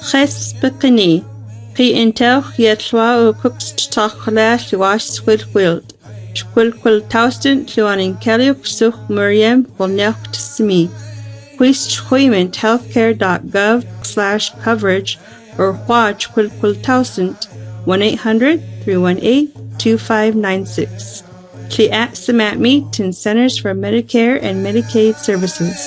خس بقني قي انتو يتلوا وكوكس تتاخلا لواش سويل ويلد شكل توستن لوان كاليوك سوخ مريم ولنوك تسمي Please choyment HealthCare.gov/coverage or watch Quil Tausend 1-800-318-2596. She at Samat Meet and Centers for Medicare and Medicaid Services.